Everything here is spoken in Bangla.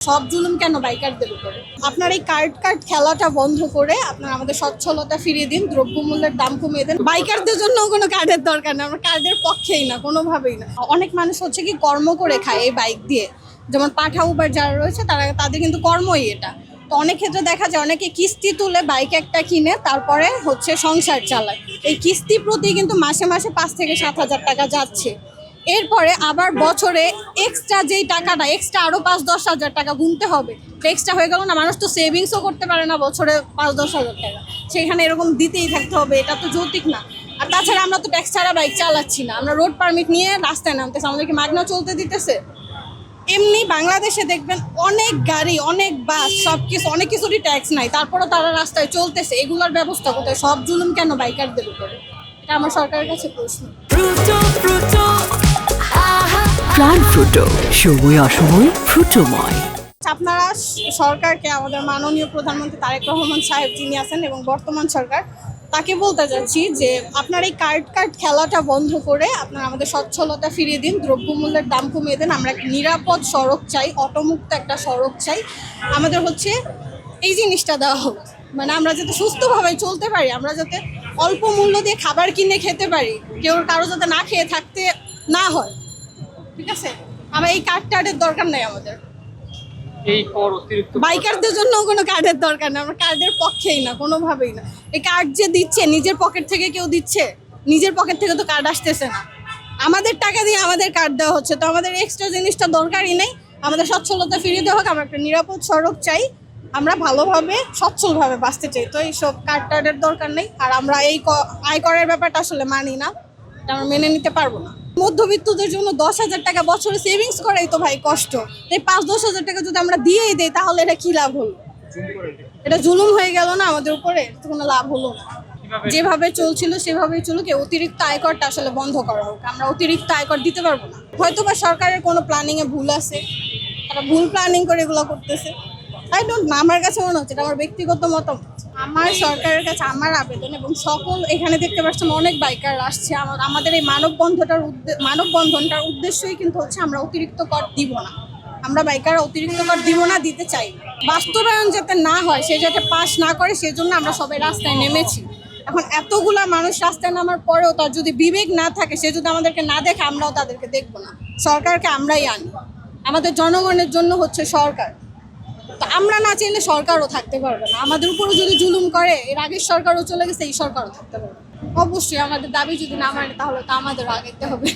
সব জুলুম কেন বাইকারদের উপরে? আপনার এই কার্ড খেলাটা বন্ধ করে আপনার আমাদের সচ্ছলতা ফিরিয়ে দিন, দ্রব্যমূল্যের দাম কমিয়ে দেন। বাইকারদের জন্য কোনো কার্ডের দরকার নেই, আমরা কার্ডের পক্ষেই না, কোনোভাবেই না। অনেক মানুষ হচ্ছে কি কর্ম করে খায় এই বাইক দিয়ে, যেমন পাঠা উবার যারা রয়েছে তাদের কিন্তু কর্মই এটা। তো অনেক ক্ষেত্রে দেখা যায় অনেকে কিস্তি তুলে বাইক একটা কিনে তারপরে হচ্ছে সংসার চালায়। এই কিস্তি প্রতি কিন্তু মাসে মাসে 5 থেকে 7 হাজার টাকা যাচ্ছে। এরপরে আবার বছরে এক্সট্রা যেই টাকাটা এক্সট্রা আরো 5-10 হাজার টাকা গুনতে হবে, এক্সট্রা হয়ে গেল না। মানুষ তো সেভিংসও করতে পারে না বছরে 5-10 হাজার টাকা, সেখানে এরকম দিতেই থাকতে হবে। এটা তো যৌক্তিক না। আর তাছাড়া আমরা তো ট্যাক্স ছাড়া বাইক চালাচ্ছি না, আমরা রোড পারমিট নিয়ে রাস্তায় নামতেছি, আমাদেরকে মাগনা চলতে দিতেছে। এমনি বাংলাদেশে দেখবেন অনেক গাড়ি, অনেক বাস, সবকিছু অনেক কিছুরই ট্যাক্স নাই, তারপরও তারা রাস্তায় চলতেছে। এগুলোর ব্যবস্থা কোথায়? সব জুলুম কেন বাইকারদের উপরে? এটা আমার সরকারের কাছে প্রশ্ন। প্রাণ ফ্রুটো, সময় অসময় ফ্রুটোময়। আপনারা সরকারকে, আমাদের মাননীয় প্রধানমন্ত্রী তারেক রহমান সাহেব যিনি আছেন এবং বর্তমান সরকার, তাকে বলতে চাচ্ছি যে আপনার এই কার্ড খেলাটা বন্ধ করে আপনার আমাদের সচ্ছলতা ফিরিয়ে দিন, দ্রব্যমূল্যের দাম কমিয়ে দেন। আমরা একটা নিরাপদ সড়ক চাই, অটোমুক্ত একটা সড়ক চাই। আমাদের হচ্ছে এই জিনিসটা দেওয়া হোক, মানে আমরা যাতে সুস্থভাবে চলতে পারি, আমরা যাতে অল্প মূল্য দিয়ে খাবার কিনে খেতে পারি, কারো যাতে না খেয়ে থাকতে না হয়। ঠিক আছে, আমার এই কার্ডের দরকার নেই। আমাদের এই কর অতিরিক্ত বাইকারদের জন্য কোনো কার্ডের দরকার নেই, আমরা কার্ডের পক্ষেই না, কোনোভাবেই না। এই কার্ড যে দিচ্ছে নিজের পকেট থেকে কেউ দিচ্ছে, নিজের পকেট থেকে তো কার্ড আসতেছে না, আমাদের টাকা দিয়ে আমাদের কার্ড দেওয়া হচ্ছে। তো আমাদের এক্সট্রা জিনিসটা দরকারই নেই। আমাদের সচ্ছলতা ফিরিয়ে দেওয়া হোক, আমরা একটা নিরাপদ সড়ক চাই, আমরা ভালোভাবে সচ্ছলভাবে বাঁচতে চাই। তো এইসব কার্ডের দরকার নেই। আর আমরা এই আয়করের ব্যাপারটা আসলে মানি না, এটা আমরা মেনে নিতে পারবো না। মধ্যবিত্তদের জন্য 10,000 টাকা বছরে সেভিংস করাই তো ভাই কষ্ট। এই 5-10 হাজার টাকা যদি আমরা দিয়েই দেই তাহলে এটা কি লাভ হলো? এটা জুলুম হয়ে গেল না আমাদের উপরে? তো কোনো লাভ হলো না। যেভাবে চলছিল সেভাবেই চলুক। অতিরিক্ত আয়করটা আসলে বন্ধ করা হোক, আমরা অতিরিক্ত আয়কর দিতে পারবো না। হয়তো বা সরকারের কোনো প্ল্যানিংয়ে ভুল আছে, তারা ভুল প্ল্যানিং করে এগুলো করতেছে। আই ডোন্ট না, আমার কাছে মনে হচ্ছে, এটা আমার ব্যক্তিগত মতামত। আমার সরকারের কাছে আমার আবেদন, এবং সকল এখানে দেখতে পাচ্ছেন অনেক বাইকার আসছে, আমাদের এই মানববন্ধনটার উদ্দেশ্যই কিন্তু হচ্ছে আমরা অতিরিক্ত কর দিব না। আমরা বাইকাররা অতিরিক্ত কর দিব না, দিতে চাই। বাস্তবায়ন যাতে না হয়, সে যাতে পাস না করে, সেজন্য আমরা সবাই রাস্তায় নেমেছি। এখন এতগুলা মানুষ রাস্তায় নামার পরেও তার যদি বিবেক না থাকে, সে যদি আমাদেরকে না দেখে, আমরাও তাদেরকে দেখবো না। সরকারকে আমরাই আনি, আমাদের জনগণের জন্য হচ্ছে সরকার। তো আমরা না চাইলে সরকারও থাকতে পারবে না। আমাদের উপরে যদি জুলুম করে, এর আগের সরকারও চলে গেছে, এই সরকারও থাকতে পারবে না। অবশ্যই আমাদের দাবি যদি না মানে তাহলে তো আমাদের আগাইতে হবে।